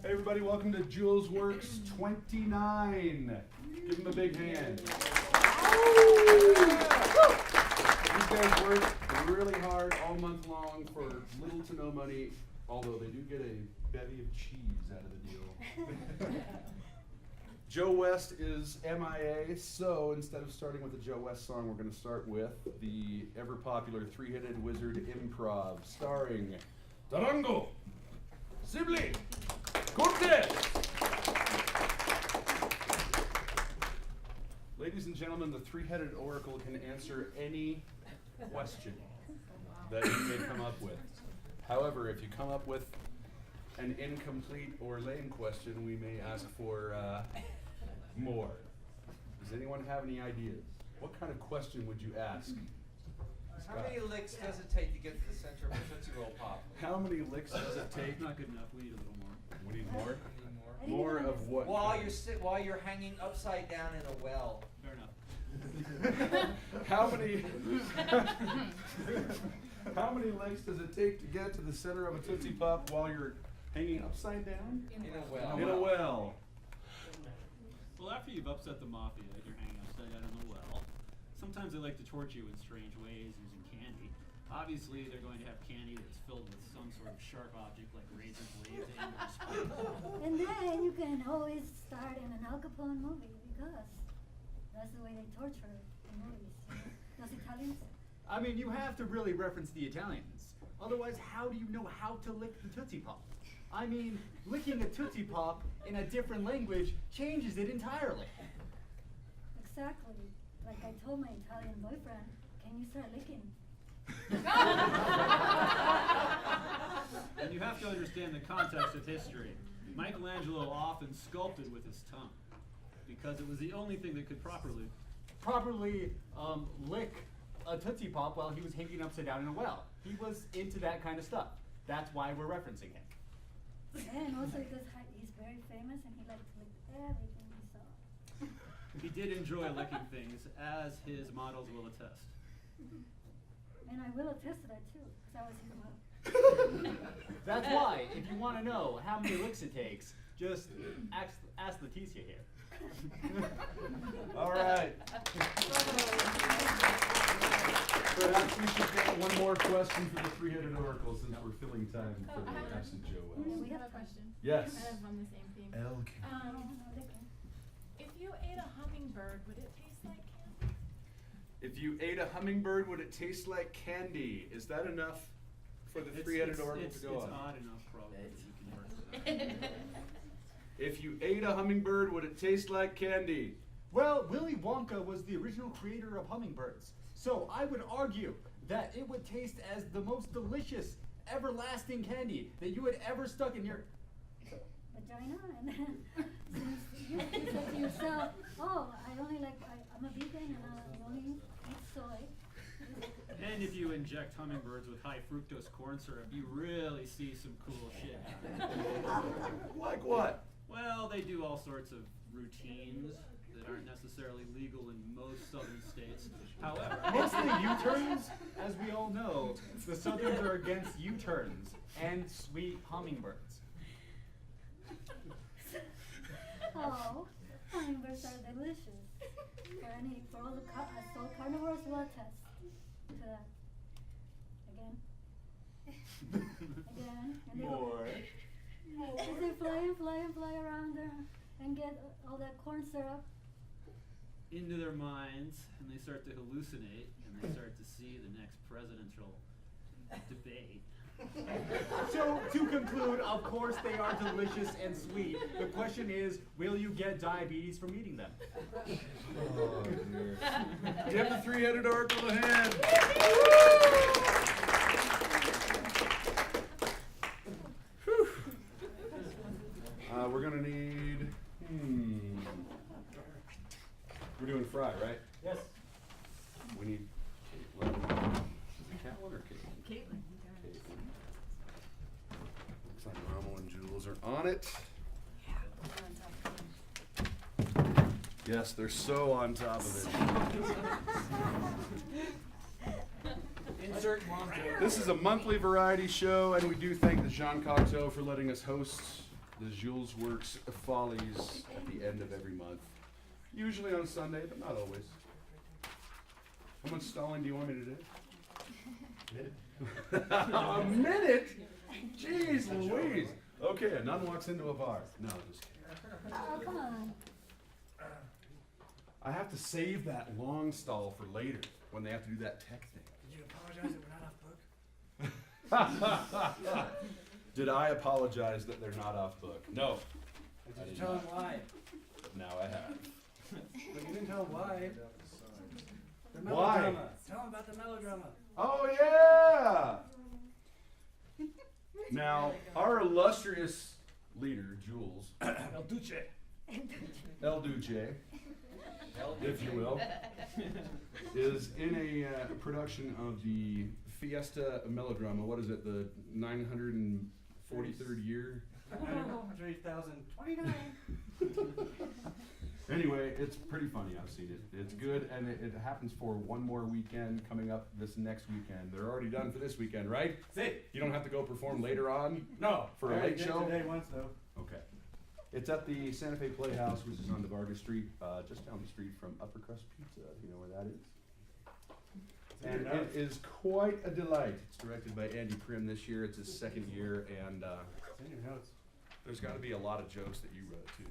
Hey everybody, welcome to Julesworks 29. Give them a big hand. These guys work really hard all month long for little to no money, although they do get a bevy of cheese out of the deal. Joe West is MIA, so instead of starting with the Joe West song, we're going to start with the ever-popular three-headed wizard improv, starring Tarango, Sibley, Cortez. Ladies and gentlemen, the three-headed oracle can answer any question that you may come up with. However, if you come up with an incomplete or lame question, we may ask for more. Does anyone have any ideas? What kind of question would you ask? How many licks does it take to get to the center of a Tootsie Roll Pop? How many licks does it take? Not good enough. We need a little more. We need more? Need more? More of what? While you're hanging upside down in a well. Fair enough. How many how many licks does it take to get to the center of a Tootsie Pop while you're hanging upside down? In a well. In a well. Well, after you've upset the mafia and you're hanging upside down in the well, sometimes they like to torture you in strange ways using candy. Obviously, they're going to have candy that's filled with some sort of sharp object like razor blades and or spikes. And then you can always start in an Al Capone movie because that's the way they torture in movies. Those Italians. I mean, you have to really reference the Italians. Otherwise, how do you know how to lick the Tootsie Pop? I mean, licking a Tootsie Pop in a different language changes it entirely. Exactly. Like I told my Italian boyfriend, can you start licking? And you have to understand the context of history. Michelangelo often sculpted with his tongue because it was the only thing that could properly lick a Tootsie Pop while he was hanging upside down in a well. He was into that kind of stuff. That's why we're referencing him. And also because he's very famous and he likes to lick everything he saw. He did enjoy licking things, as his models will attest. And I will attest to that too, because I was his model. That's why, if you want to know how many licks it takes, just ask Leticia here. All right. Perhaps we should get one more question for the three-headed oracle since we're filling time for the absent Joe Yeah, West. we have a question. Yes. Kind of on the same theme. Elk. If you ate a hummingbird, would it taste like candy? If you ate a hummingbird, would it taste like candy? Is that enough for the three-headed oracle to go It's on? odd enough, probably, that you can work with that. If you ate a hummingbird, would it taste like candy? Well, Willy Wonka was the original creator of hummingbirds. So I would argue that it would taste as the most delicious, everlasting candy that you had ever stuck in your Vagina, and then since you said to yourself, oh, I'm a vegan and I only eat soy. And if you inject hummingbirds with high fructose corn syrup, you really see some cool shit happen. Like what? Well, they do all sorts of routines that aren't necessarily legal in most southern states. However, mostly U-turns. As we all know, the Southerns are against U-turns and sweet hummingbirds. Oh, hummingbirds are delicious. For all the carnivores will attest to that. Again, and they More. As they fly around there and get all that corn syrup. into their minds, and they start to hallucinate, and they start to see the next presidential debate. So, to conclude, of course they are delicious and sweet. The question is, will you get diabetes from eating them? Oh, dear. Give the three-headed oracle a hand. We're going to need... We're doing fry, right? Yes. We need Caitlin. Is it Caitlin or Caitlin? Caitlin. Looks like Romo and Jules are on it. Yes, they're so on top of it. Insert mom joke. This is a monthly variety show, and we do thank the Jean Cocteau for letting us host the Julesworks Follies at the end of every month. Usually on Sunday, but not always. How much stalling do you want me to do? A minute? Jeez Louise. Okay, a nun walks into a bar. No, just kidding. Oh, come on. I have to save that long stall for later when they have to do that tech thing. Did you apologize that we're not off book? Did I apologize that they're not off book? No. Or did you tell them why? But now I have. But you didn't tell them why. The Why? melodrama. Tell them about the melodrama. Oh yeah! Now, our illustrious leader, Jules, El Duce. El Duce, if you will, is in a production of the Fiesta melodrama. What is it? The 943rd year? 108,029. Anyway, it's pretty funny. I've seen it. It's good, and it happens for one more weekend coming up this next weekend. They're already done for this weekend, right? See? You don't have to go perform later on No. for a I late did show? today once though. Okay. It's at the Santa Fe Playhouse, which is on DeVarga Street, just down the street from Upper Crust Pizza. You know where that is? And it is quite a delight. It's directed by Andy Prim this year. It's his second year, and It's in your notes. there's got to be a lot of jokes that you wrote too.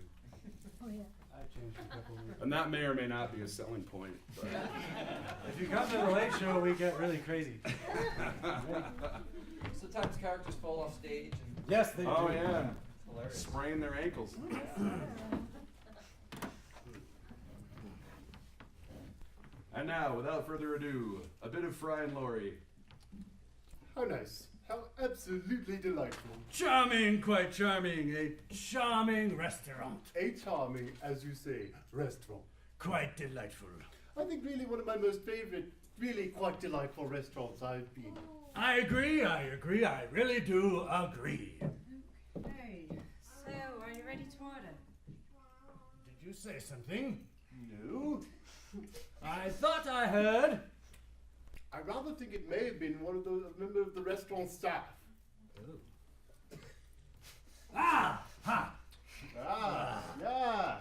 Oh, yeah. I changed a couple of words. And that may or may not be a selling point. But If you come to the late show, we get really crazy. Sometimes characters fall off stage and Yes, they do. oh yeah, it's hilarious. sprain their ankles. And now, without further ado, a bit of Fry and Laurie. How nice. How absolutely delightful. Charming, quite charming. A charming restaurant. A charming, as you say, restaurant. Quite delightful. I think really one of my most favorite, really quite delightful restaurants I've been in. I agree, I really do agree. Okay, so are you ready to order? Did you say something? No. I thought I heard. I rather think it may have been one of those, a member of the restaurant staff. Ah! Ha! Yeah.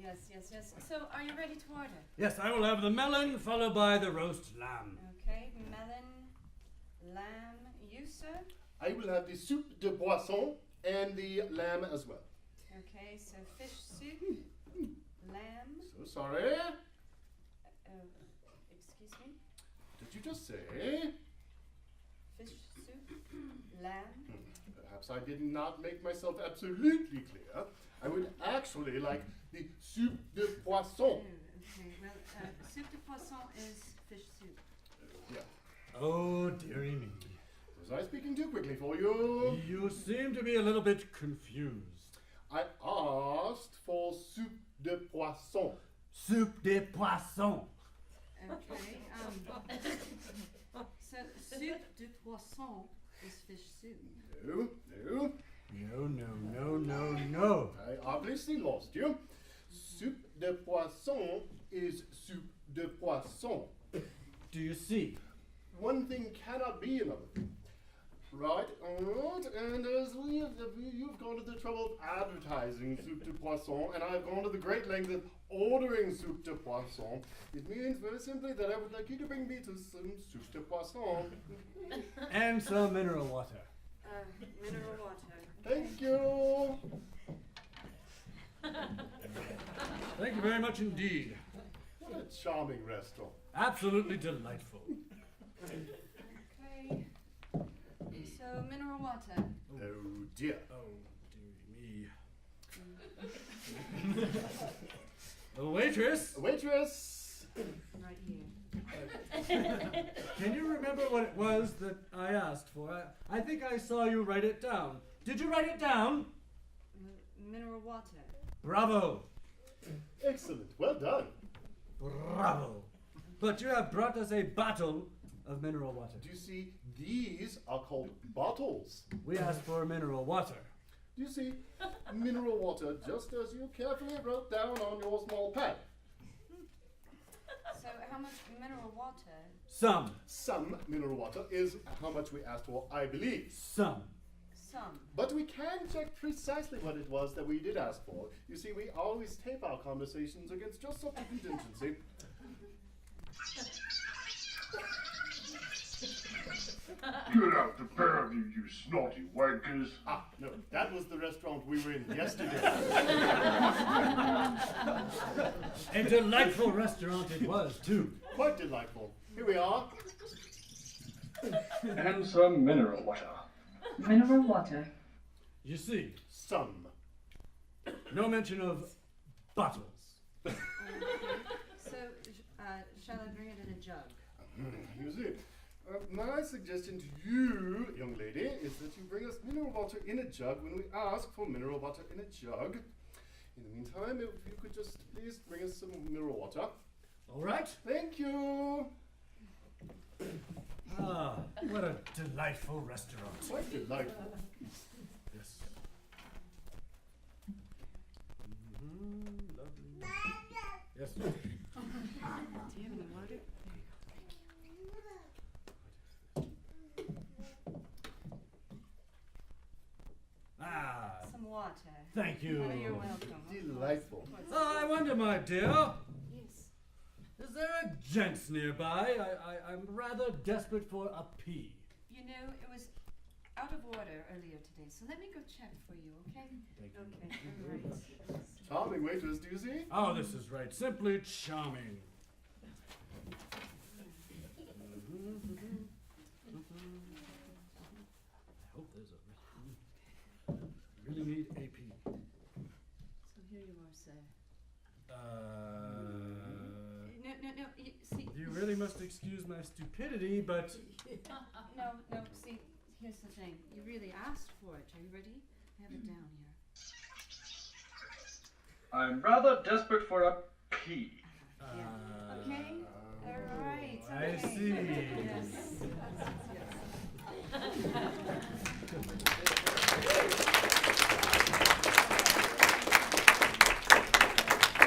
Yes. So are you ready to order? Yes, I will have the melon followed by the roast lamb. Okay, melon, lamb, you sir? I will have the soup de poisson and the lamb as well. Okay, so fish soup, lamb, So sorry. excuse me, Did you just say? fish soup, lamb. Perhaps I did not make myself absolutely clear. I would actually like the soup de poisson. Okay, well, soup de poisson is fish soup. Yeah. Oh, dearie me. Was I speaking too quickly for you? You seem to be a little bit confused. I asked for soup de poisson. Soup de poisson. Okay, so soup de poisson is fish soup. No. No. I obviously lost you. Soup de poisson is soup de poisson. Do you see? One thing cannot be another thing. Right, and as you've gone to the trouble of advertising soup de poisson, and I've gone to the great length of ordering soup de poisson, it means very simply that I would like you to bring me to some soup de poisson. And some mineral water. Mineral water. Thank you. Thank you very much indeed. What a charming restaurant. Absolutely delightful. Okay, so mineral water. Oh dear. Oh, dearie me. The waitress, Waitress. Right here. can you remember what it was that I asked for? I think I saw you write it down. Did you write it down? Mineral water. Bravo. Excellent. Well done. Bravo. But you have brought us a bottle of mineral water. Do you see, these are called bottles. We asked for mineral water. Do you see, mineral water, just as you carefully wrote down on your small pad. So how much mineral water? Some. Some mineral water is how much we asked for, I believe. Some. Some. But we can check precisely what it was that we did ask for. You see, we always tape our conversations against just such a contingency. Get out the pair of you, you snotty wankers. Ah, no, that was the restaurant we were in yesterday. A delightful restaurant it was, too. Quite delightful. Here we are. And some mineral water. Mineral water. You see, Some. no mention of bottles. So, shall I bring it in a jug? You see, my suggestion to you, young lady, is that you bring us mineral water in a jug when we ask for mineral water in a jug. In the meantime, if you could just please bring us some mineral water. All right? Thank you. Ah, what a delightful restaurant. Quite delightful. Yes. Lovely. Yes. Do you have any water? Ah, Some water. thank you. Oh, you're welcome. Delightful. I wonder, my dear, Yes. is there a gents nearby? I'm rather desperate for a pee. You know, it was out of order earlier today, so let me go check for you, okay? Thank you. Okay, all right. Charming waiters, do you see? Oh, this is right. Simply charming. I hope there's a really need AP. So here you are, sir. No, see. You really must excuse my stupidity, but No, see, here's the thing. You really asked for it. Are you ready? I have it down here. I'm rather desperate for a pee. Yeah. Okay? All right. I Okay. see. Yes.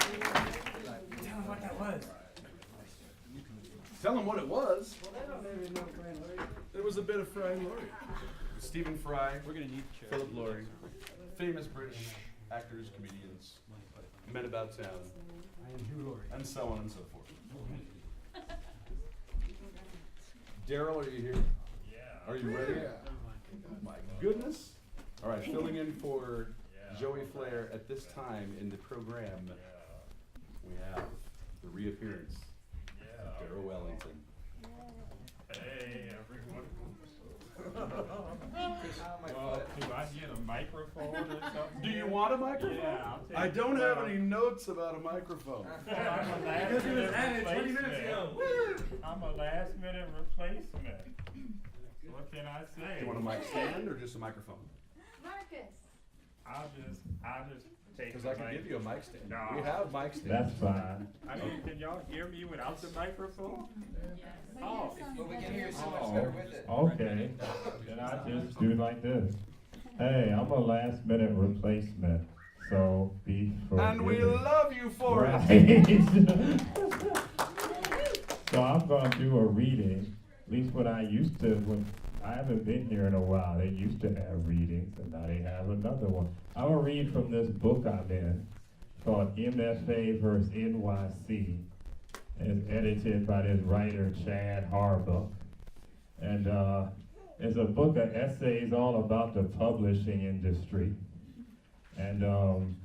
tell me what that was. Tell them what it was. Well, they don't maybe know Fran Laurie. There was a bit of Fry and Laurie. Stephen Fry, We're gonna need the chair. Philip Laurie, famous British actors, comedians, men about town, I am Hugh Laurie. and so on and so forth. Daryl, are you here? Yeah. Are you ready? Oh my goodness. All right, filling in for Joey Flair at this time in the program, we have the reappearance of Daryl Wellington. Hey, everyone. Well, do I get a microphone or something? Do you want a microphone? Yeah, I'll take I don't it. have any notes about a microphone. I'm a last Because he was minute at it 20 minutes replacement. ago. Woo! I'm a last minute replacement. What can I say? Do you want a mic stand or just a microphone? Marcus. I'll just take Because the I can mic. give you a mic stand. No. We have mic stands. That's fine. I mean, can y'all hear me without the microphone? Oh. But we can hear you so much better with it. Okay. Then I just do like this. Hey, I'm a last minute replacement, so be forgiven. And we love you for it. Right. So I'm gonna do a reading. At least when I used to, when I haven't been here in a while, they used to have readings, and now they have another one. I'm gonna read from this book I'm in called MFA vs. NYC. It's edited by this writer, Chad Harbaugh. And it's a book of essays all about the publishing industry. And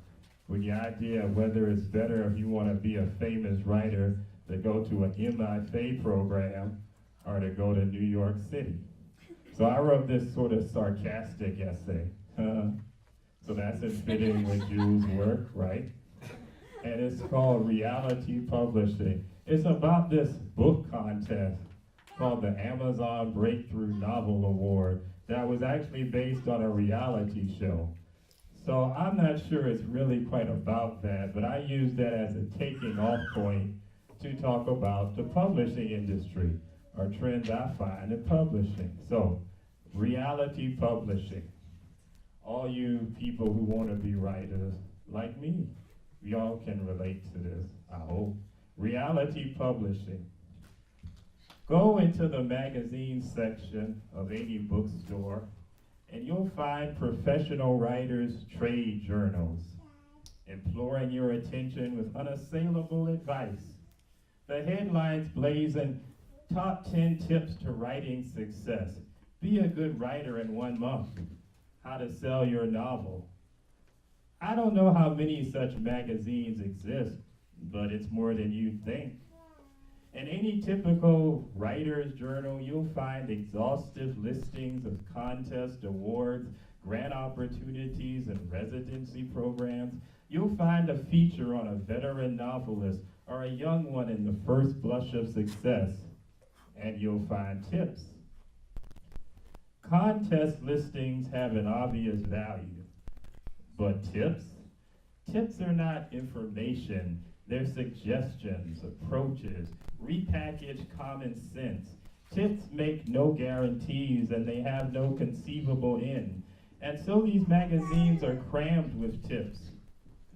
with the idea of whether it's better if you want to be a famous writer to go to an MFA program or to go to New York City. So I wrote this sort of sarcastic essay. So that's in fitting with Jules' work, right? And it's called Reality Publishing. It's about this book contest called the Amazon Breakthrough Novel Award that was actually based on a reality show. So I'm not sure it's really quite about that, but I use that as a taking off point to talk about the publishing industry, or trends I find in publishing. So, reality publishing. All you people who want to be writers, like me, y'all can relate to this, I hope. Reality publishing. Go into the magazine section of any bookstore and you'll find professional writers' trade journals, imploring your attention with unassailable advice. The headlines blazon top 10 tips to writing success. Be a good writer in 1 month. How to sell your novel. I don't know how many such magazines exist, but it's more than you'd think. In any typical writer's journal, you'll find exhaustive listings of contest awards, grant opportunities, and residency programs. You'll find a feature on a veteran novelist or a young one in the first blush of success, and you'll find tips. Contest listings have an obvious value, but tips are not information. They're suggestions, approaches, repackaged common sense. Tips make no guarantees and they have no conceivable end. And so these magazines are crammed with tips.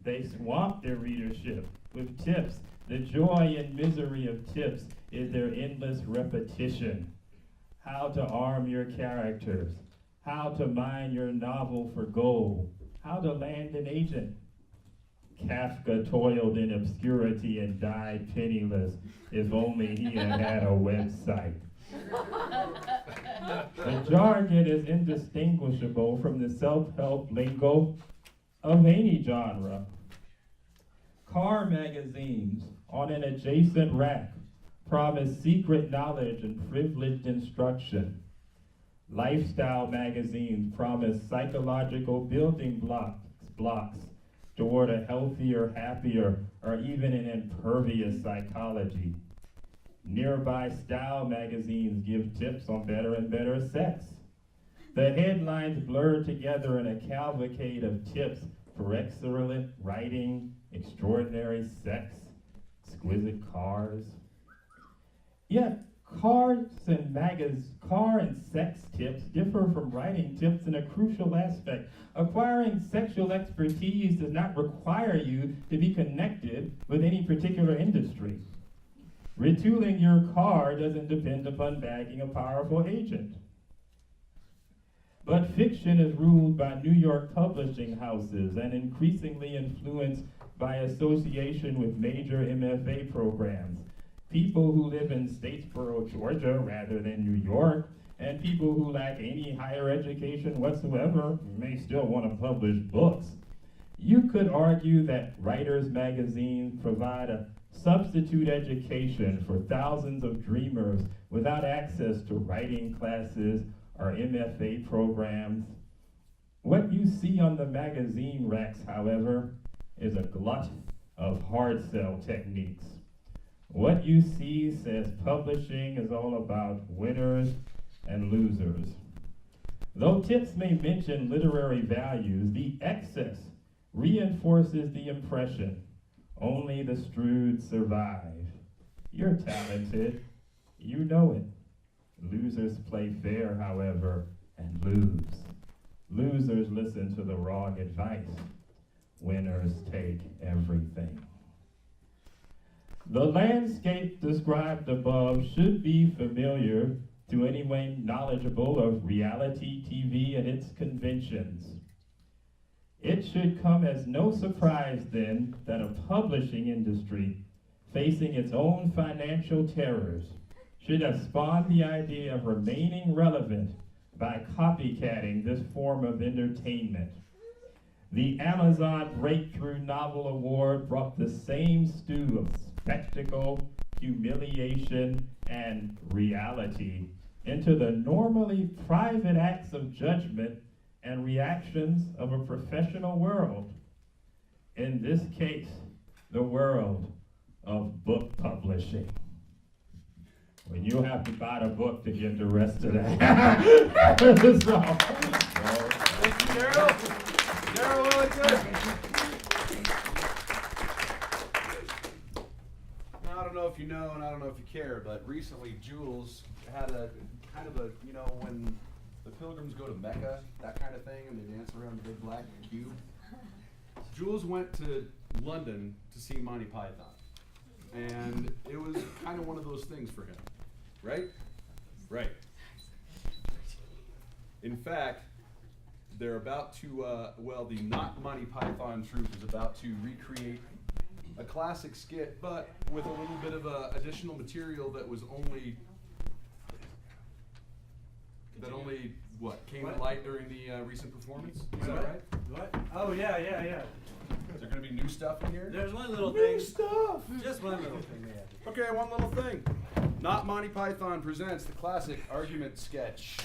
They swamp their readership with tips. The joy and misery of tips is their endless repetition. How to arm your characters, how to mine your novel for gold, how to land an agent. Kafka toiled in obscurity and died penniless. If only he had a website. The jargon is indistinguishable from the self-help lingo of any genre. Car magazines on an adjacent rack promise secret knowledge and privileged instruction. Lifestyle magazines promise psychological building blocks toward a healthier, happier, or even an impervious psychology. Nearby style magazines give tips on better and better sex. The headlines blur together in a cavalcade of tips for excellent writing, extraordinary sex, exquisite cars. Yet, car and sex tips differ from writing tips in a crucial aspect. Acquiring sexual expertise does not require you to be connected with any particular industry. Retooling your car doesn't depend upon bagging a powerful agent. But fiction is ruled by New York publishing houses and increasingly influenced by association with major MFA programs. People who live in Statesboro, Georgia, rather than New York, and people who lack any higher education whatsoever may still want to publish books. You could argue that writers' magazines provide a substitute education for thousands of dreamers without access to writing classes or MFA programs. What you see on the magazine racks, however, is a glut of hard sell techniques. What you see says publishing is all about winners and losers. Though tips may mention literary values, the excess reinforces the impression. Only the shrewd survive. You're talented, you know it. Losers play fair, however, and lose. Losers listen to the wrong advice. Winners take everything. The landscape described above should be familiar to anyone knowledgeable of reality TV and its conventions. It should come as no surprise then that a publishing industry facing its own financial terrors should have spawned the idea of remaining relevant by copycatting this form of entertainment. The Amazon Breakthrough Novel Award brought the same stew of spectacle, humiliation, and reality into the normally private acts of judgment and reactions of a professional world. In this case, the world of book publishing. When you have to buy a book to get the rest of that. Thank you, Daryl. Daryl, really good. Now, I don't know if you know, and I don't know if you care, but recently Jules had a kind of a, you know, when the pilgrims go to Mecca, that kind of thing, and they dance around the big black cube. Jules went to London to see Monty Python. And it was kind of one of those things for him, right? Right. In fact, they're about to, the Not Monty Python troupe is about to recreate a classic skit, but with a little bit of additional material that was only, came to light during the recent performance? Is that right? What? Oh, yeah. Is there going to be new stuff in here? There's one little thing. New stuff! Just one little thing they added. Okay, one little thing. Not Monty Python presents the classic argument sketch.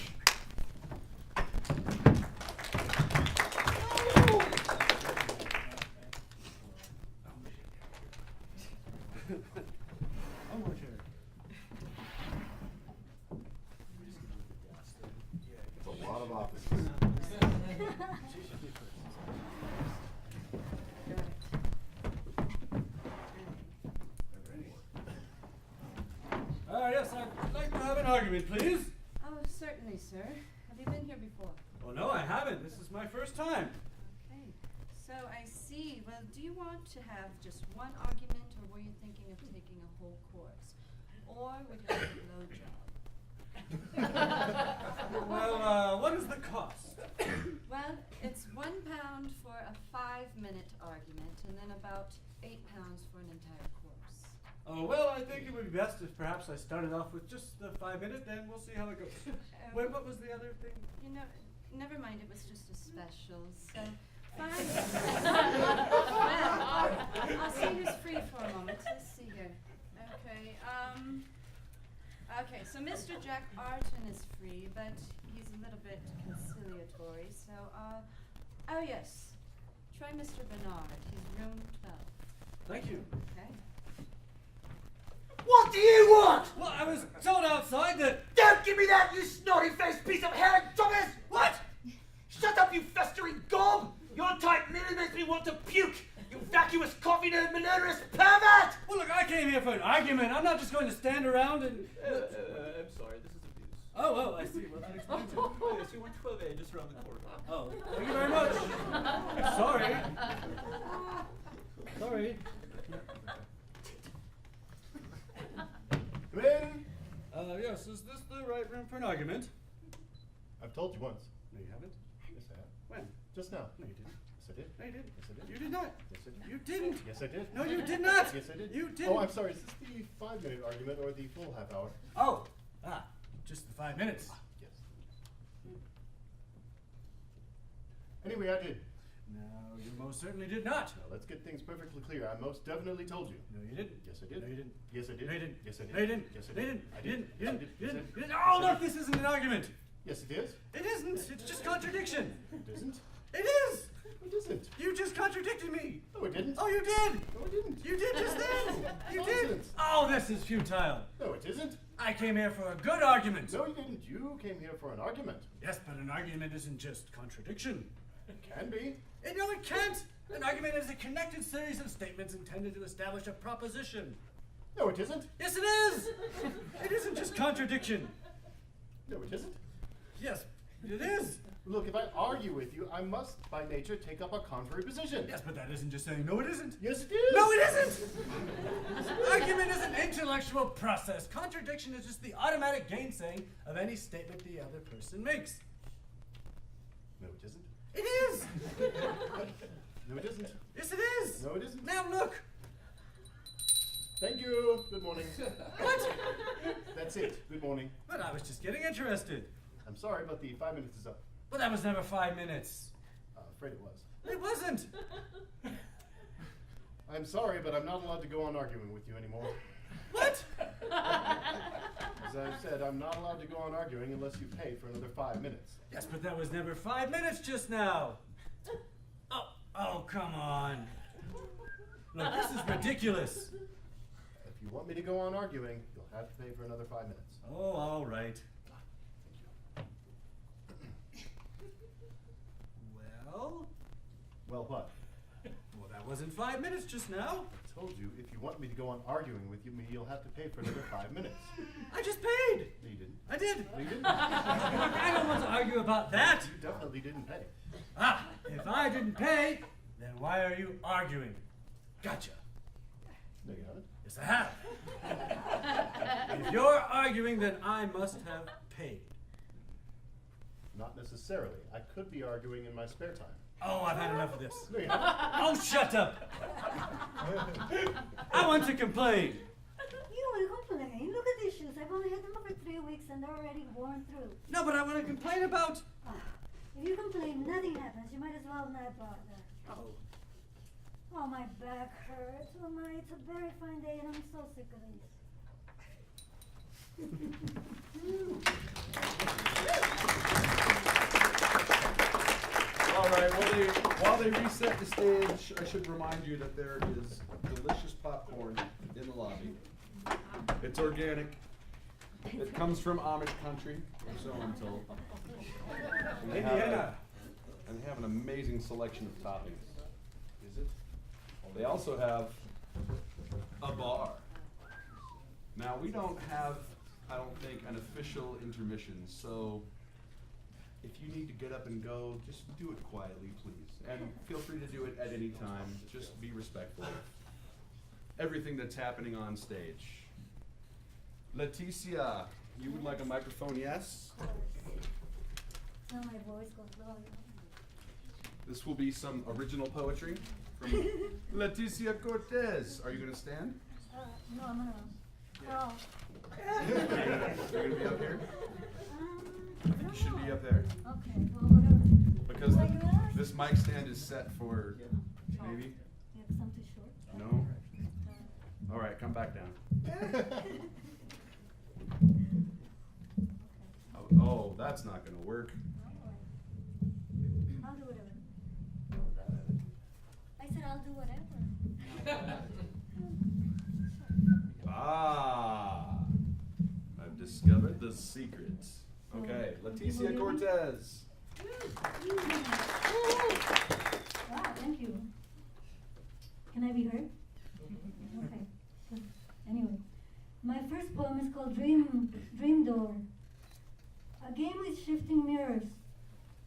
It's a lot of offices. Yes, I'd like to have an argument, please. Oh, certainly, sir. Have you been here before? Oh, no, I haven't. This is my first time. Okay. So I see. Well, do you want to have just one argument, or were you thinking of taking a whole course? Or would you like a blowjob? Well, what is the cost? Well, it's £1 for a 5-minute argument, and then about £8 for an entire course. Oh, well, I think it would be best if perhaps I started off with just the 5-minute, then we'll see how it goes. Wait, what was the other thing? You know, never mind, it was just a special, so 5 Well, I'll see who's free for a moment. Let's see here. Okay, so Mr. Jack Arton is free, but he's a little bit conciliatory, so, oh yes, try Mr. Bernard. He's room 12. Thank you. Okay. What do you want? Well, I was told outside that... Don't give me that, you snotty-faced piece of hair, Thomas! What? Shut up, you festering gob! Your type merely makes me want to puke! You vacuous, coffee-nerd, malodorous pervert! Well, look, I came here for an argument. I'm not just going to stand around and... I'm sorry, this is abuse. Oh, I see. Well, that explains it. Oh, yes, you went 12A just around the corner. Oh, thank you very much. Sorry. Sorry. Come in. Yes, is this the right room for an argument? I've told you once. No, you haven't. Yes, I have. When? Just now. No, you didn't. Yes, I did. No, you didn't. Yes, I did. You did not. Yes, I did. You didn't. Yes, I did. No, you did not. Yes, I did. You didn't. Oh, I'm sorry. Is this the 5-minute argument or the full half hour? Oh, just the 5 minutes. Yes. Anyway, I did. No, you most certainly did not. Now, let's get things perfectly clear. I most definitely told you. No, you didn't. Yes, I did. No, you didn't. Yes, I did. No, you didn't. Yes, I did. No, you didn't. Yes, I No, you did. didn't. I You did. didn't. You Yes, I didn't. did. You Yes, I didn't. did. You didn't. Yes, Oh, I look, did. this isn't an argument. Yes, it is. It isn't. It's just contradiction. It isn't. It is. It isn't. You just contradicted me. No, it didn't. Oh, you did. No, it didn't. You did just then. You did. Nonsense. Oh, this is futile. No, it isn't. I came here for a good argument. No, you didn't. You came here for an argument. Yes, but an argument isn't just contradiction. It can be. No, it can't. An argument is a connected series of statements intended to establish a proposition. No, it isn't. Yes, it is. It isn't just contradiction. No, it isn't. Yes, it is. Look, if I argue with you, I must, by nature, take up a contrary position. Yes, but that isn't just saying, no, it isn't. Yes, it is. No, it isn't. Argument is an intellectual process. Contradiction is just the automatic gainsaying of any statement the other person makes. No, it isn't. It is. No, it isn't. Yes, it is. No, it isn't. Now look. Thank you. Good morning. What? That's it. Good morning. But I was just getting interested. I'm sorry, but the 5 minutes is up. But that was never 5 minutes. Afraid it was. It wasn't. I'm sorry, but I'm not allowed to go on arguing with you anymore. What? As I've said, I'm not allowed to go on arguing unless you pay for another 5 minutes. Yes, but that was never 5 minutes just now. Oh, come on. Look, this is ridiculous. If you want me to go on arguing, you'll have to pay for another 5 minutes. Oh, all right. Well? Well, what? Well, that wasn't 5 minutes just now. I told you, if you want me to go on arguing with you, you'll have to pay for another 5 minutes. I just paid. No, you didn't. I did. No, you didn't. I don't want to argue about that. You definitely didn't pay. If I didn't pay, then why are you arguing? Gotcha. No, you haven't. Yes, I have. If you're arguing, then I must have paid. Not necessarily. I could be arguing in my spare time. Oh, I've had enough of this. No, you haven't. Oh, shut up! I want to complain. You don't want to complain. Look at these shoes. I've only had them for 3 weeks and they're already worn through. No, but I want to complain about... If you complain, nothing happens. You might as well not bother. Oh. Oh, my back hurts. Oh, my, it's a very fine day and I'm so sick of these. All right, while they reset the stage, I should remind you that there is delicious popcorn in the lobby. It's organic. It comes from Amish country, or so I'm told. And they have an amazing selection of toppings. Is it? They also have a bar. Now, we don't have, I don't think, an official intermission, so if you need to get up and go, just do it quietly, please. And feel free to do it at any time. Just be respectful of everything that's happening on stage. Leticia, you would like a microphone, yes? Now my voice goes low. This will be some original poetry from Leticia Cortez. Are you going to stand? No, I'm gonna. Oh. You're going to be up here? You should be up there. Okay, well, whatever. Because this mic stand is set for maybe? You have some too short? No? All right, come back down. Oh, that's not going to work. I'll do whatever. I said I'll do whatever. I've discovered the secrets. Okay, Leticia Cortez. Wow, thank you. Can I be heard? Okay. Good. Anyway, my first poem is called Dream Door. A game with shifting mirrors,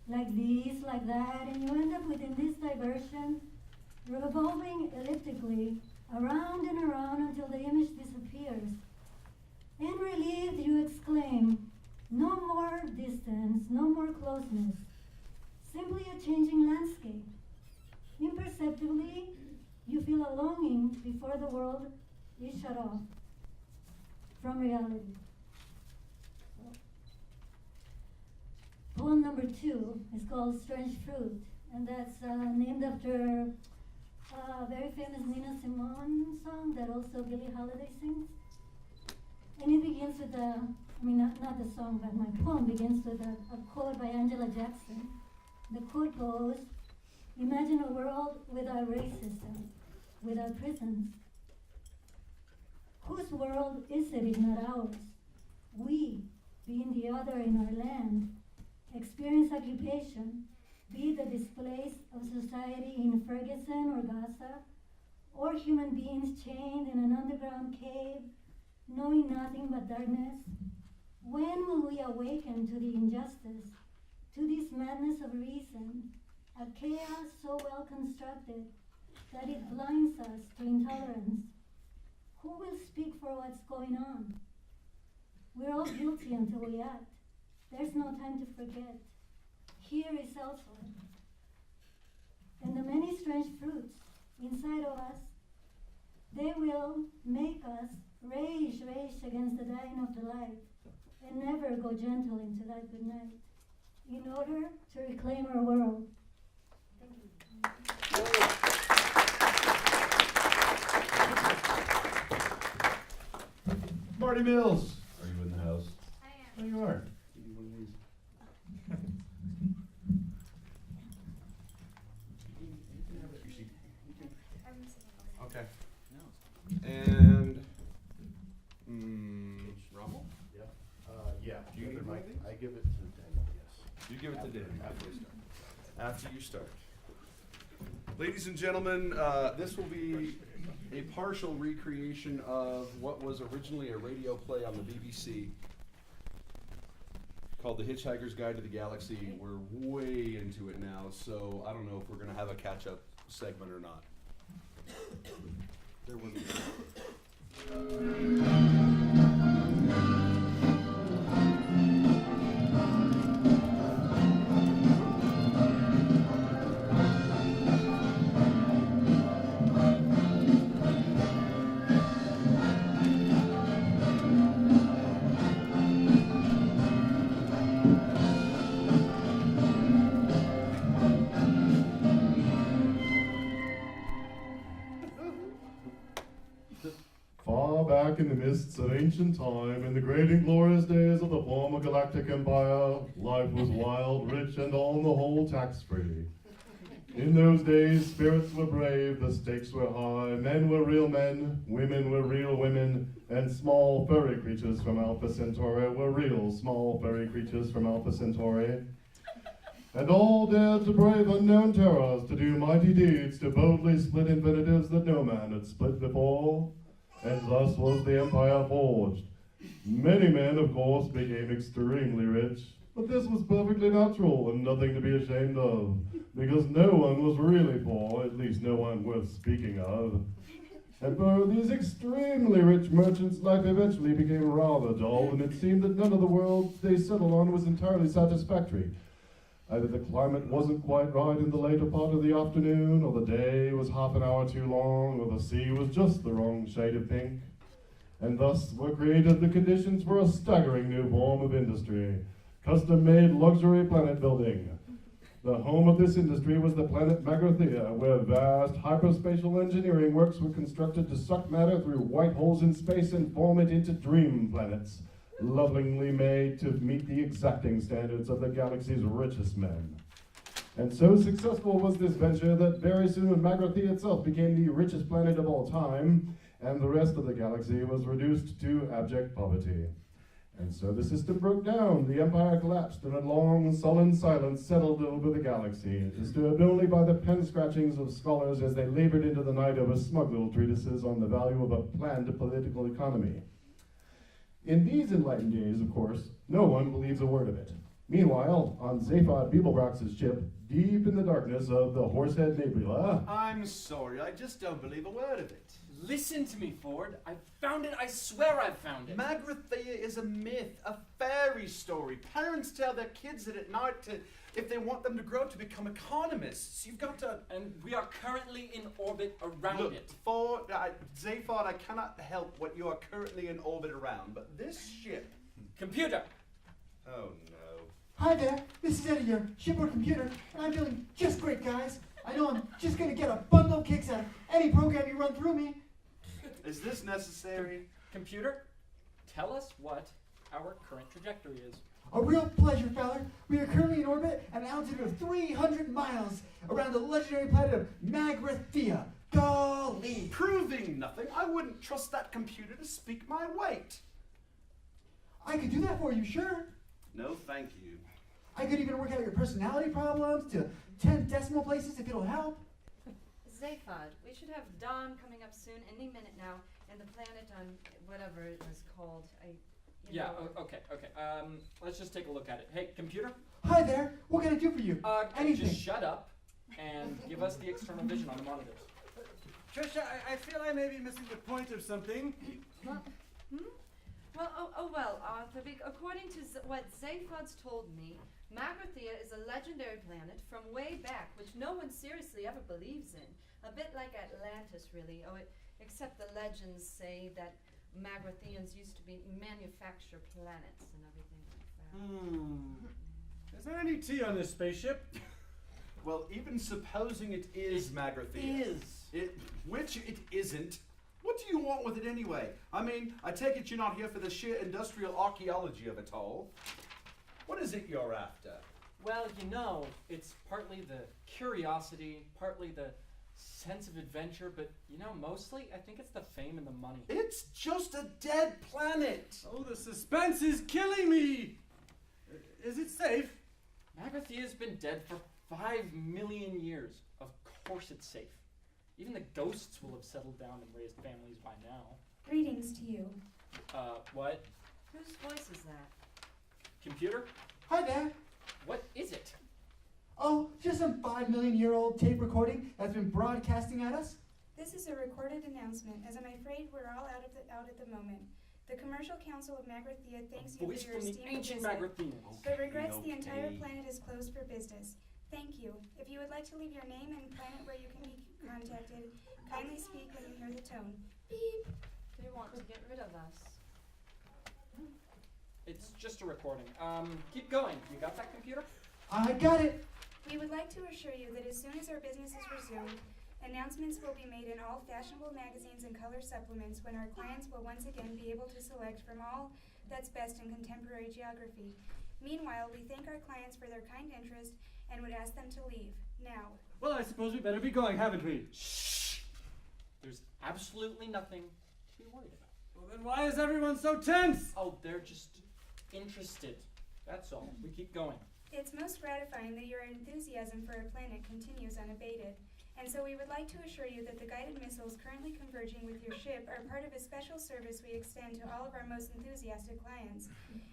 like these, like that, and you end up within this diversion, revolving elliptically, around and around until the image disappears. And relieved, you exclaim, no more distance, no more closeness, simply a changing landscape. Imperceptibly, you feel a longing before the world is shut off from reality. Poem number 2 is called Strange Fruit, and that's named after a very famous Nina Simone song that also Billie Holiday sings. And it begins with not the song, but my poem begins with a quote by Angela Jackson. The quote goes, imagine a world without racism, without prisons. Whose world is it if not ours? We, being the other in our land, experience occupation, be the displaced of society in Ferguson or Gaza, or human beings chained in an underground cave, knowing nothing but darkness. When will we awaken to the injustice, to this madness of reason, a chaos so well constructed that it blinds us to intolerance? Who will speak for what's going on? We're all guilty until we act. There's no time to forget. Here is elsewhere. And the many strange fruits inside of us, they will make us rage against the dying of the light and never go gentle into that good night in order to reclaim our world. Thank you. Marty Mills. Are you in the house? I am. Oh, you are. Give me one of these. Okay. And Rommel? Yeah. Yeah. Do you need one of these? I give it to Daniel, yes. You give it to Dan. After we start. After you start. Ladies and gentlemen, this will be a partial recreation of what was originally a radio play on the BBC called The Hitchhiker's Guide to the Galaxy. We're way into it now, so I don't know if we're going to have a catch-up segment or not. There will be. back in the mists of ancient time, in the great and glorious days of the former galactic empire, life was wild, rich, and on the whole tax-free. In those days, spirits were brave, the stakes were high, men were real men, women were real women, and small furry creatures from Alpha Centauri were real small furry creatures from Alpha Centauri. And all dared to brave unknown terrors, to do mighty deeds, to boldly split infinitives that no man had split before. And thus was the empire forged. Many men, of course, became extremely rich, but this was perfectly natural and nothing to be ashamed of, because no one was really poor, at least no one worth speaking of. And for these extremely rich merchants, life eventually became rather dull, and it seemed that none of the world they settled on was entirely satisfactory. Either the climate wasn't quite right in the later part of the afternoon, or the day was half an hour too long, or the sea was just the wrong shade of pink. And thus were created the conditions for a staggering new form of industry, custom-made luxury planet building. The home of this industry was the planet Magrathea, where vast hyperspatial engineering works were constructed to suck matter through white holes in space and form it into dream planets, lovingly made to meet the exacting standards of the galaxy's richest men. And so successful was this venture that very soon Magrathea itself became the richest planet of all time, and the rest of the galaxy was reduced to abject poverty. And so the system broke down, the empire collapsed, and a long, sullen silence settled over the galaxy, disturbed only by the pen-scratchings of scholars as they labored into the night over smug little treatises on the value of a planned political economy. In these enlightened days, of course, no one believes a word of it. Meanwhile, on Zaphod Beeblebrox's ship, deep in the darkness of the Horsehead Nebula... I'm sorry, I just don't believe a word of it. Listen to me, Ford. I found it. I swear I found it. Magrathea is a myth, a fairy story. Parents tell their kids that at night if they want them to grow to become economists. You've got to... And we are currently in orbit around Look, it. Zaphod, I cannot help what you are currently in orbit around, but this ship... Computer! Oh, no. Hi there, this is Eddie, your shipboard computer, and I'm feeling just great, guys. I know I'm just going to get a bundle of kicks out of any program you run through me. Is this necessary? Computer, tell us what our current trajectory is. A real pleasure, feller. We are currently in orbit at an altitude of 300 miles around the legendary planet of Magrathea. Golly! Proving nothing. I wouldn't trust that computer to speak my weight. I could do that for you, sure. No, thank you. I could even work out your personality problems to 10 decimal places if it'll help. Zaphod, we should have dawn coming up soon, any minute now, and the planet on whatever it was called. Okay. Let's just take a look at it. Hey, computer? Hi there. What can I do for you? Anything. Just shut up and give us the external vision on the monitors. Trisha, I feel I may be missing the point of something. Well, Arthur, according to what Zaphod's told me, Magrathea is a legendary planet from way back, which no one seriously ever believes in. A bit like Atlantis, really. Except the legends say that Magratheans used to be manufacture planets and everything like that. Is there any tea on this spaceship? Well, even supposing it is Magrathea. Which it isn't. What do you want with it anyway? I mean, I take it you're not here for the sheer industrial archaeology of it all. What is it you're after? Well, it's partly the curiosity, partly the sense of adventure, but, mostly I think it's the fame and the money. It's just a dead planet! Oh, the suspense is killing me! Is it safe? Magrathea's been dead for 5 million years. Of course it's safe. Even the ghosts will have settled down and raised families by now. Greetings to you. What? Whose voice is that? Computer? Hi there. What is it? Oh, just some 5 million year old tape recording that's been broadcasting at us. This is a recorded announcement, as I'm afraid we're all out at the moment. The Commercial Council of Magrathea thanks you for your esteemed visit, but regrets the entire planet is closed for business. Thank you. If you would like to leave your name and planet where you can be contacted, kindly speak when you hear the tone. Beep. They want to get rid of us. It's just a recording. Keep going. You got that, computer? I got it. We would like to assure you that as soon as our business is resumed, Announcements will be made in all fashionable magazines and color supplements when our clients will once again be able to select from all that's best in contemporary geography. Meanwhile, we thank our clients for their kind interest and would ask them to leave now. Well, I suppose we better be going, haven't we? Shh! There's absolutely nothing to be worried about. Well, then why is everyone so tense? Oh, they're just interested. That's all. We keep going. It's most gratifying that your enthusiasm for our planet continues unabated. And so we would like to assure you that the guided missiles currently converging with your ship are part of a special service we extend to all of our most enthusiastic clients.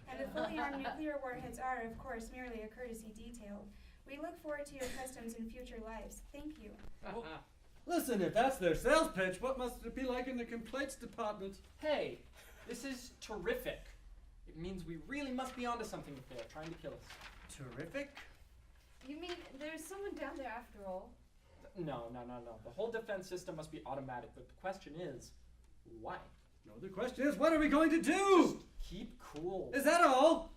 And the fully armed nuclear warheads are, of course, merely a courtesy detail. We look forward to your customs in future lives. Thank you. Listen, if that's their sales pitch, what must it be like in the complaints department? Hey, this is terrific. It means we really must be onto something if they're trying to kill us. Terrific? You mean there's someone down there after all? No. The whole defense system must be automatic, but the question is, why? No, the question is, what are we going to do? Just keep cool. Is that all?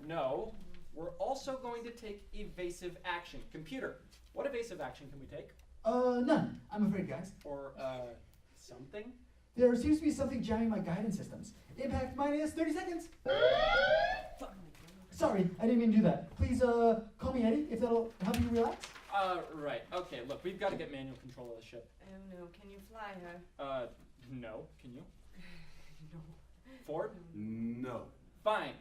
No. We're also going to take evasive action. Computer, what evasive action can we take? None, I'm afraid, guys. Or, something? There seems to be something jamming my guidance systems. Impact minus 30 seconds. Sorry, I didn't mean to do that. Please, call me Eddie, if that'll help you relax. Right. Okay, look, we've got to get manual control of the ship. Oh no, can you fly her? No. Can you? No. Ford? No. Fine.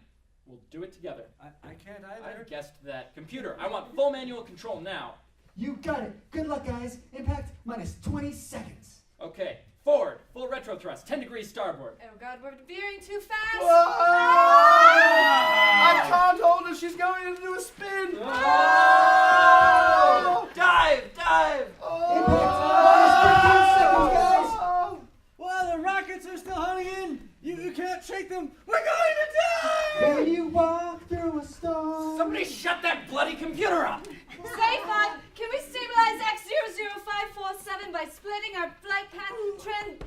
We'll do it together. I can't either. I guessed that. Computer, I want full manual control now. You got it. Good luck, guys. Impact minus 20 seconds. Okay. Forward. Full retro thrust. 10 degrees starboard. Oh god, we're veering too fast! I can't hold her. She's going to do a spin. Dive! Impact minus 15 seconds, guys. Well, the rockets are still hunting in. You can't shake them. We're going to die! When you walk through a storm. Somebody shut that bloody computer up! Zephyr, can we stabilize X00547 by splitting our flight path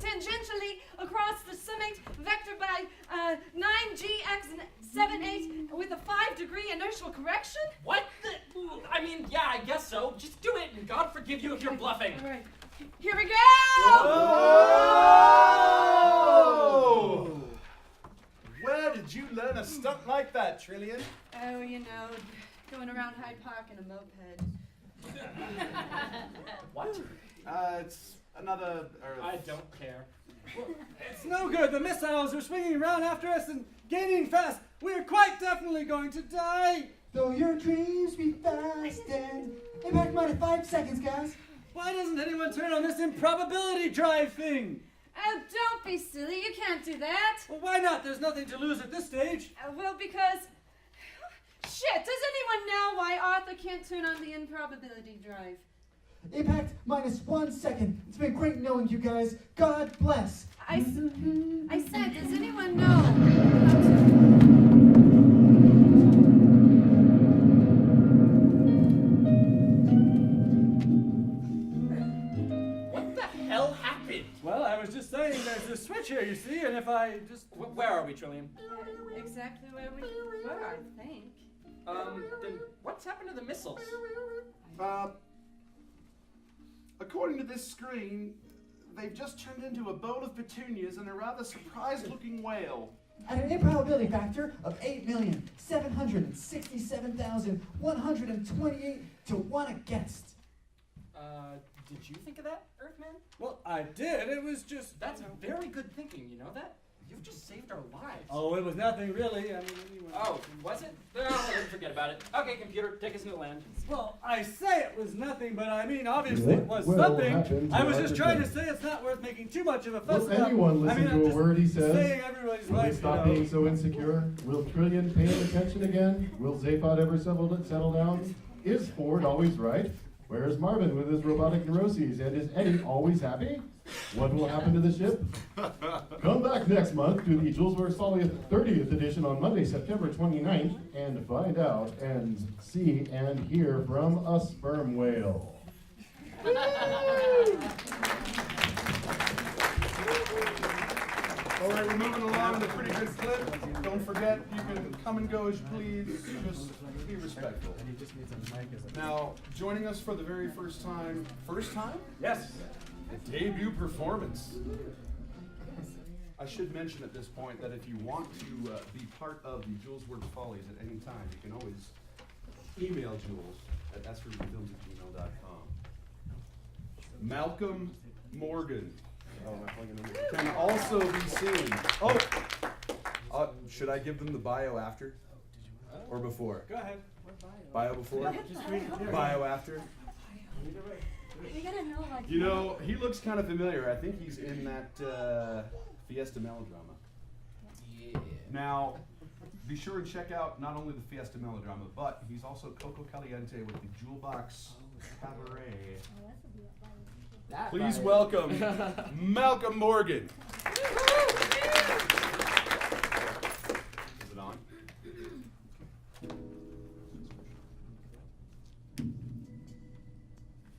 tangentially across the summit vector by 9GX78 with a 5-degree inertial correction? What? I mean, yeah, I guess so. Just do it, and God forgive you if you're bluffing. All right. Here we go! Whoa! Where did you learn a stunt like that, Trillian? Oh, you know, going around Hyde Park in a moped. What? It's another Earth. I don't care. Well, it's no good. The missiles are swinging around after us and gaining fast. We're quite definitely going to die. Though your dreams be fast and impact minus 5 seconds, guys. Why doesn't anyone turn on this improbability drive thing? Oh, don't be silly. You can't do that. Well, why not? There's nothing to lose at this stage. Well, because... Shit, does anyone know why Arthur can't turn on the improbability drive? Impact minus 1 second. It's been great knowing you guys. God bless. I said, does anyone know how to... What the hell happened? Well, I was just saying there's a switch here, you see, and if I just... Where are we, Trillian? Exactly where we were, I think. Then what's happened to the missiles? According to this screen, they've just turned into a bowl of petunias and a rather surprised-looking whale. At an improbability factor of 8,767,128 to 1 against. Did you think of that, Earthman? Well, I did. It was just... That's very good thinking, you know that? You've just saved our lives. Oh, it was nothing really. I mean, anyway. Oh, was it? Oh, forget about it. Okay, computer, take us into land. Well, I say it was nothing, but I mean, obviously it was something. I was just trying to say it's not worth making too much of a fuss Will about. anyone listen to a word he says? Saying everybody's Will they life, stop being so insecure? Will Trillian pay attention again? Will Zaphod ever settle down? Is Ford always right? Where's Marvin with his robotic neuroses? And is Eddie always happy? What will happen to the ship? Come back next month to the Julesworks Follies 30th edition on Monday, September 29th, and find out and see and hear from a sperm whale. All right, we're moving along at a pretty good a clip. Don't forget, you can come and go as you please. Just be respectful. Now, joining us for the very first time. First time? Yes. A debut performance. I should mention at this point that if you want to be part of the Julesworks Follies at any time, you can always email Jules at srubenfilms@gmail.com. Malcolm Morgan can also be seen. Should I give them the bio after or before? Go ahead. Bio before? Bio after? We gotta know what You know, he looks kind of familiar. I think he's in that Fiesta melodrama. Yeah. Now, be sure and check out not only the Fiesta melodrama, but he's also Coco Caliente with the Jewel Box Cabaret. Please welcome Malcolm Morgan. Is it on?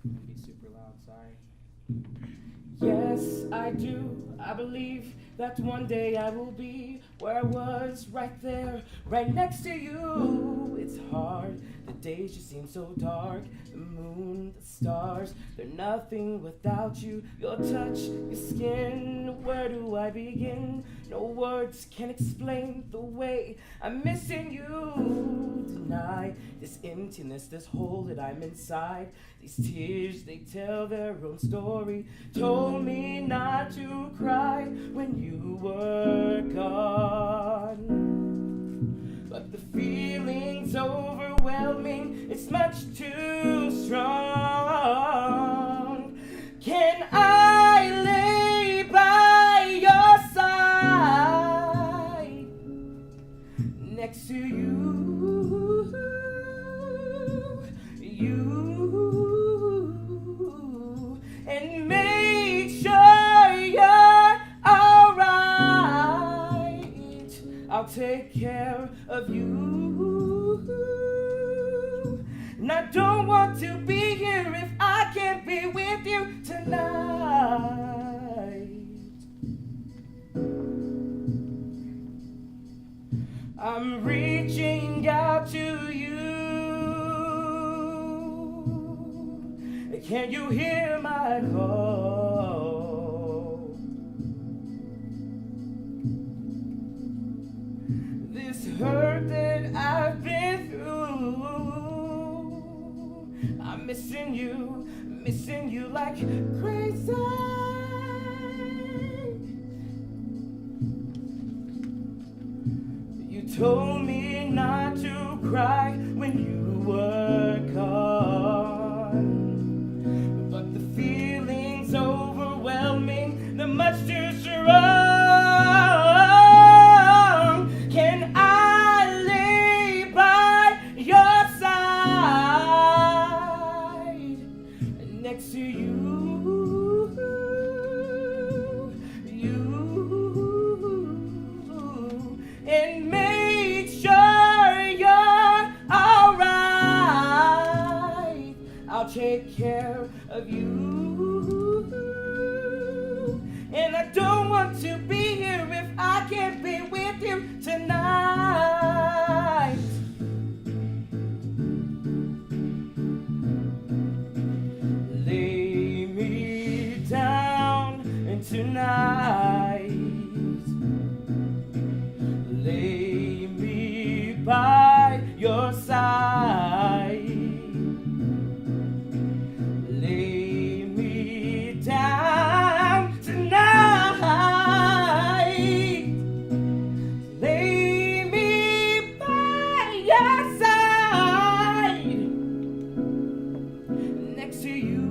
Be super loud, sorry. Yes, I do. I believe that one day I will be where I was, right there, right next to you. It's hard, the days just seem so dark. The moon, the stars, they're nothing without you. Your touch, your skin, where do I begin? No words can explain the way I'm missing you. Deny this emptiness, this hole that I'm inside. These tears, they tell their own story. Told me not to cry when you were gone. But the feeling's overwhelming, it's much too strong. Can I lay by your side, next to you, and make sure you're alright? I'll take care of you. And I don't want to be here if I can't be with you tonight. I'm reaching out to you. Can you hear my call? This hurt that I've been through, I'm missing you like crazy. You told me not to cry when you were gone. But the feeling's overwhelming, they're much too strong. Can I lay by your side, next to you, and make sure you're alright? I'll take care of you. And I don't want to be here if I can't be with you tonight. Lay me down tonight. Lay me by your side. Lay me down tonight. Lay me by your side, next to you,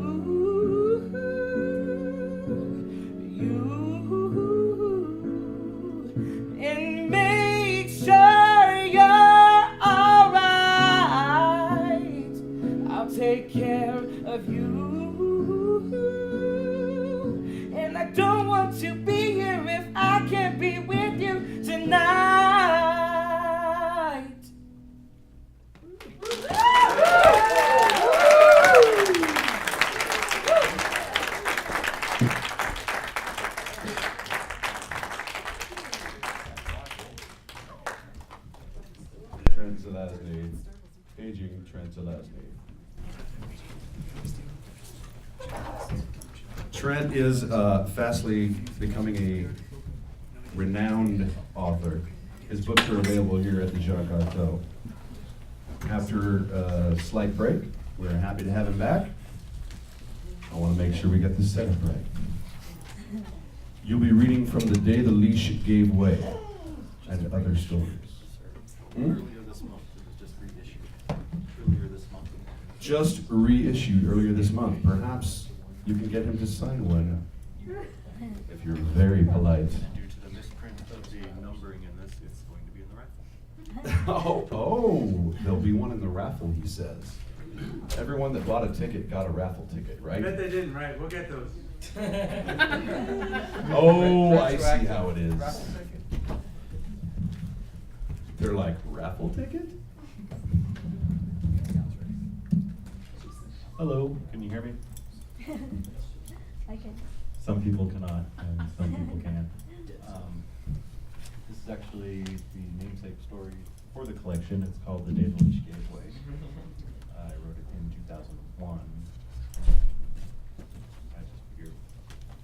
and make sure you're alright. I'll take care of you. And I don't want to be here if I can't be with you tonight. What's your last name? Trent is fastly becoming a renowned author. His books are available here at the Jean Cocteau. After a slight break, we're happy to have him back. I want to make sure we get this set up right. You'll be reading from The Day the Leash Gave Way and Other Stories. Earlier this month, it was just reissued. Earlier this month. Just reissued earlier this month. Perhaps you can get him to sign one if you're very polite. Due to the misprint of the numbering in this, it's going to be in the raffle. Oh, there'll be one in the raffle, he says. Everyone that bought a ticket got a raffle ticket, right? Bet they didn't, right? We'll get those. Oh, I see how it is. They're like, raffle ticket? Hello, can you hear me? I can. Some people cannot, and some people can. This is actually the namesake story for the collection. It's called The Day the Leash Gave Way. I wrote it in 2001. I just figured,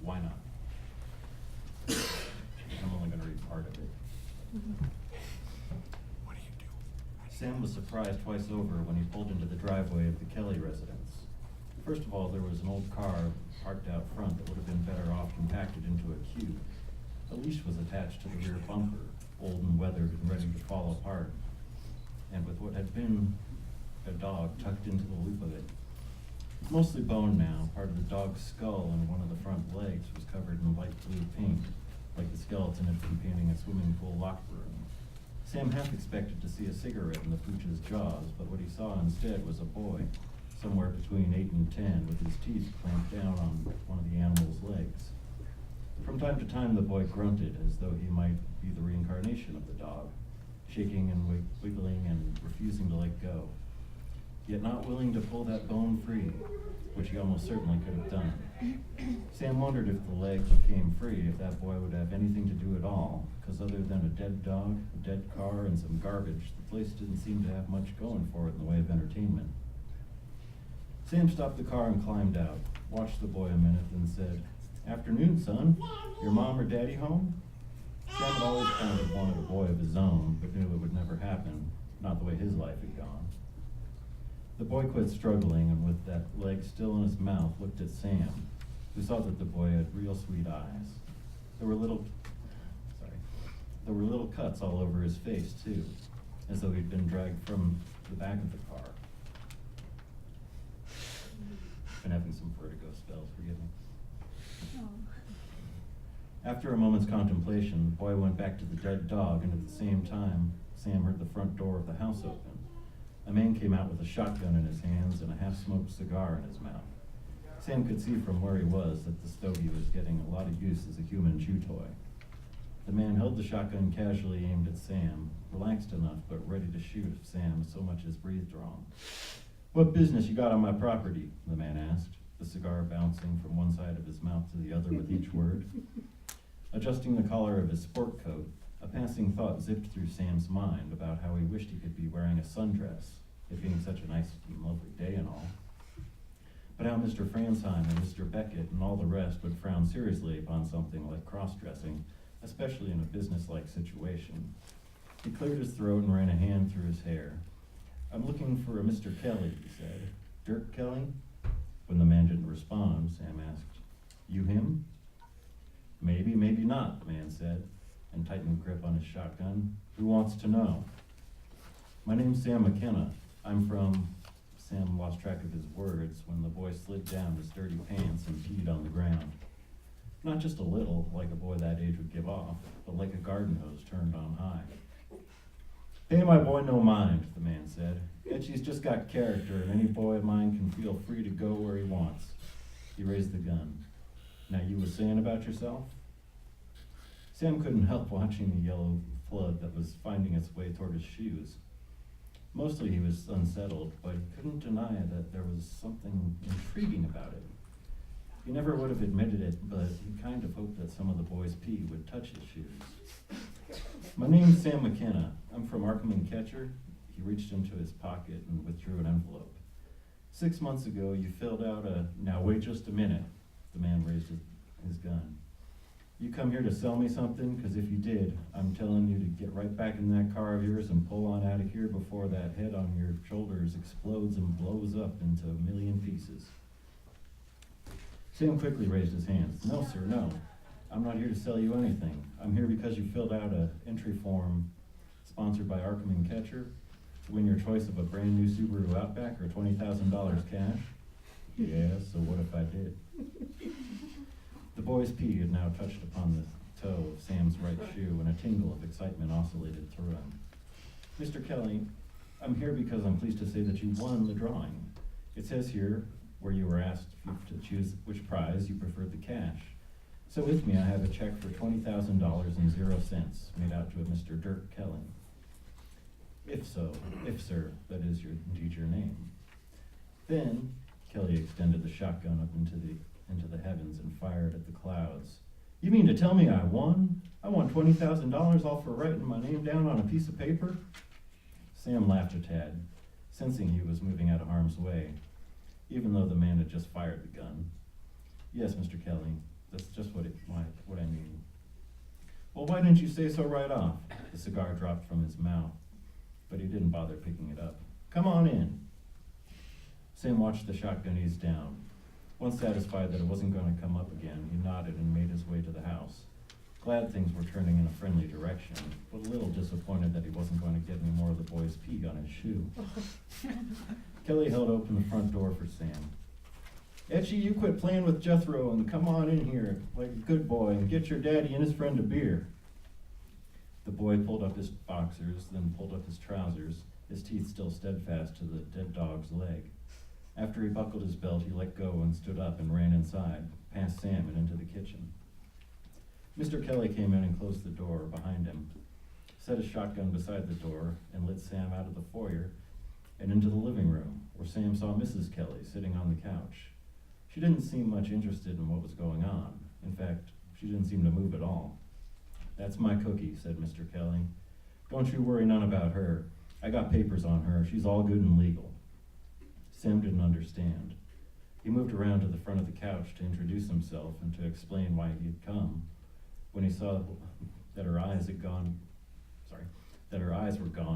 why not? I'm only going to read part of it. What do you do? Sam was surprised twice over when he pulled into the driveway of the Kelly residence. First of all, there was an old car parked out front that would have been better off compacted into a cube. A leash was attached to the rear bumper, old and weathered and ready to fall apart, and with what had been a dog tucked into the loop of it. Mostly bone now, part of the dog's skull and one of the front legs was covered in light blue paint, like the skeleton had been painting a swimming pool locker room. Sam half expected to see a cigarette in the pooch's jaws, but what he saw instead was a boy, somewhere between 8 and 10, with his teeth clamped down on one of the animal's legs. From time to time, the boy grunted as though he might be the reincarnation of the dog, shaking and wiggling and refusing to let go, yet not willing to pull that bone free, which he almost certainly could have done. Sam wondered if the leg became free, if that boy would have anything to do at all, because other than a dead dog, a dead car, and some garbage, the place didn't seem to have much going for it in the way of entertainment. Sam stopped the car and climbed out, watched the boy a minute, then said, "Afternoon, son. Your mom or daddy home?" Sam had always kind of wanted a boy of his own, but knew it would never happen, not the way his life had gone. The boy quit struggling and with that leg still in his mouth looked at Sam, who saw that the boy had real sweet eyes. There were little cuts all over his face too, as though he'd been dragged from the back of the car. Been having some vertigo spells, forgive me. After a moment's contemplation, the boy went back to the dead dog, and at the same time, Sam heard the front door of the house open. A man came out with a shotgun in his hands and a half-smoked cigar in his mouth. Sam could see from where he was that the stogie was getting a lot of use as a human chew toy. The man held the shotgun casually aimed at Sam, relaxed enough but ready to shoot if Sam so much as breathed wrong. "What business you got on my property?" the man asked, the cigar bouncing from one side of his mouth to the other with each word. Adjusting the collar of his sport coat, a passing thought zipped through Sam's mind about how he wished he could be wearing a sundress, it being such a nice and lovely day and all. But how Mr. Fransheim and Mr. Beckett and all the rest would frown seriously upon something like cross-dressing, especially in a business-like situation. He cleared his throat and ran a hand through his hair. "I'm looking for a Mr. Kelly," he said. "Dirk Kelly?" When the man didn't respond, Sam asked, "You him?" "Maybe, maybe not," the man said, and tightened the grip on his shotgun. "Who wants to know?" "My name's Sam McKenna. I'm from..." Sam lost track of his words when the boy slid down his dirty pants and peed on the ground. Not just a little, like a boy that age would give off, but like a garden hose turned on high. "Pay my boy no mind," the man said. "Etchie's just got character, and any boy of mine can feel free to go where he wants." He raised the gun. "Now you was saying about yourself?" Sam couldn't help watching the yellow flood that was finding its way toward his shoes. Mostly he was unsettled, but he couldn't deny that there was something intriguing about it. He never would have admitted it, but he kind of hoped that some of the boy's pee would touch his shoes. "My name's Sam McKenna. I'm from Arkham and Ketcher. He reached into his pocket and withdrew an envelope. 6 months ago, you filled out a, now wait just a minute. The man raised his gun. You come here to sell me something? Because if you did, I'm telling you to get right back in that car of yours and pull on out of here before that head on your shoulders explodes and blows up into a million pieces. Sam quickly raised his hands. No, sir, no. I'm not here to sell you anything. I'm here because you filled out an entry form sponsored by Arkham & Ketcher to win your choice of a brand new Subaru Outback or $20,000 cash. Yeah, so what if I did? The boy's pee had now touched upon the toe of Sam's right shoe, and a tingle of excitement oscillated through him. Mr. Kelly, I'm here because I'm pleased to say that you won the drawing. It says here, where you were asked to choose which prize you preferred the cash. So with me, I have a check for $20,000.00 made out to a Mr. Dirk Kelly. If sir, that is indeed your name. Then, Kelly extended the shotgun up into the heavens and fired at the clouds. You mean to tell me I won? I won $20,000 all for writing my name down on a piece of paper? Sam laughed a tad, sensing he was moving out of harm's way, even though the man had just fired the gun. Yes, Mr. Kelly, that's just what I mean. Well, why didn't you say so right off? The cigar dropped from his mouth, but he didn't bother picking it up. Come on in. Sam watched the shotgun ease down. Once satisfied that it wasn't going to come up again, he nodded and made his way to the house. Glad things were turning in a friendly direction, but a little disappointed that he wasn't going to get any more of the boy's pee on his shoe. Kelly held open the front door for Sam. Etchie, you quit playing with Jethro and come on in here like a good boy and get your daddy and his friend a beer. The boy pulled up his boxers, then pulled up his trousers, his teeth still steadfast to the dead dog's leg. After he buckled his belt, he let go and stood up and ran inside, past Sam and into the kitchen. Mr. Kelly came in and closed the door behind him, set his shotgun beside the door, and lit Sam out of the foyer and into the living room, where Sam saw Mrs. Kelly sitting on the couch. She didn't seem much interested in what was going on. In fact, she didn't seem to move at all. That's my cookie, said Mr. Kelly. Don't you worry none about her. I got papers on her. She's all good and legal. Sam didn't understand. He moved around to the front of the couch to introduce himself and to explain why he had come. When he saw that her eyes were gone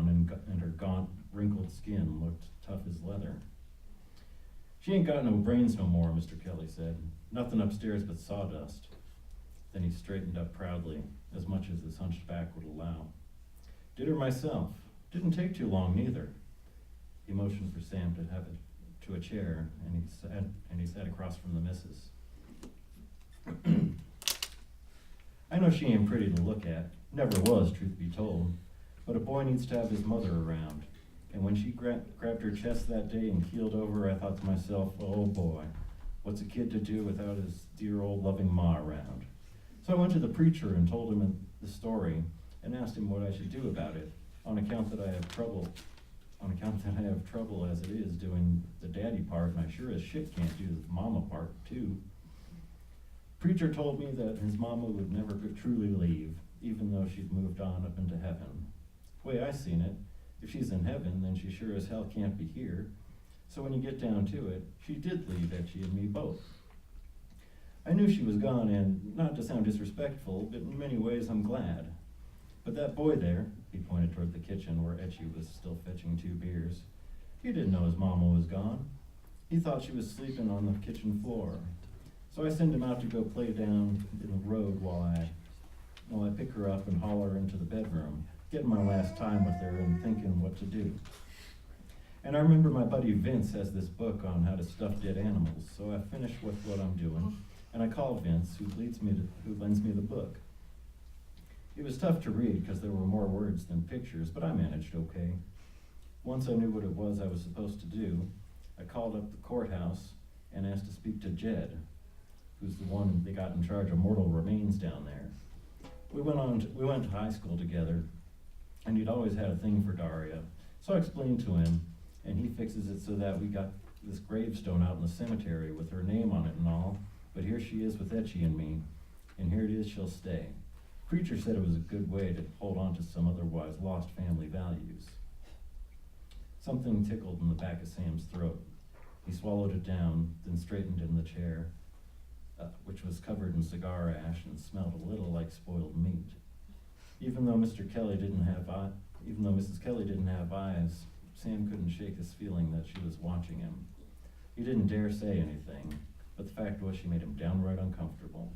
and her gaunt, wrinkled skin looked tough as leather. She ain't got no brains no more, Mr. Kelly said. Nothing upstairs but sawdust. Then he straightened up proudly, as much as his hunched back would allow. Did her myself. Didn't take too long, neither. He motioned for Sam to have it to a chair, and he sat across from the missus. I know she ain't pretty to look at, never was, truth be told, but a boy needs to have his mother around. And when she grabbed her chest that day and keeled over, I thought to myself, oh boy, what's a kid to do without his dear old loving ma around? So I went to the preacher and told him the story and asked him what I should do about it, on account that I have trouble as it is doing the daddy part, and I sure as shit can't do the mama part too. Preacher told me that his mama would never truly leave, even though she'd moved on up into heaven. The way I seen it, if she's in heaven, then she sure as hell can't be here. So when you get down to it, she did leave Etchie and me both. I knew she was gone, and not to sound disrespectful, but in many ways I'm glad. But that boy there, he pointed toward the kitchen where Etchie was still fetching 2 beers, he didn't know his mama was gone. He thought she was sleeping on the kitchen floor. So I send him out to go play down in the road while I pick her up and haul her into the bedroom, getting my last time with her and thinking what to do. And I remember my buddy Vince has this book on how to stuff dead animals, so I finish with what I'm doing, and I call Vince, who lends me the book. It was tough to read because there were more words than pictures, but I managed okay. Once I knew what it was I was supposed to do, I called up the courthouse and asked to speak to Jed, who's the one they got in charge of mortal remains down there. We went to high school together, and he'd always had a thing for Daria. So I explained to him, and he fixes it so that we got this gravestone out in the cemetery with her name on it and all, but here she is with Etchie and me, and here it is she'll stay. Preacher said it was a good way to hold on to some otherwise lost family values. Something tickled in the back of Sam's throat. He swallowed it down, then straightened in the chair, which was covered in cigar ash and smelled a little like spoiled meat. Even though Mrs. Kelly didn't have eyes, Sam couldn't shake his feeling that she was watching him. He didn't dare say anything, but the fact was she made him downright uncomfortable.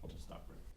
I'll just stop right there.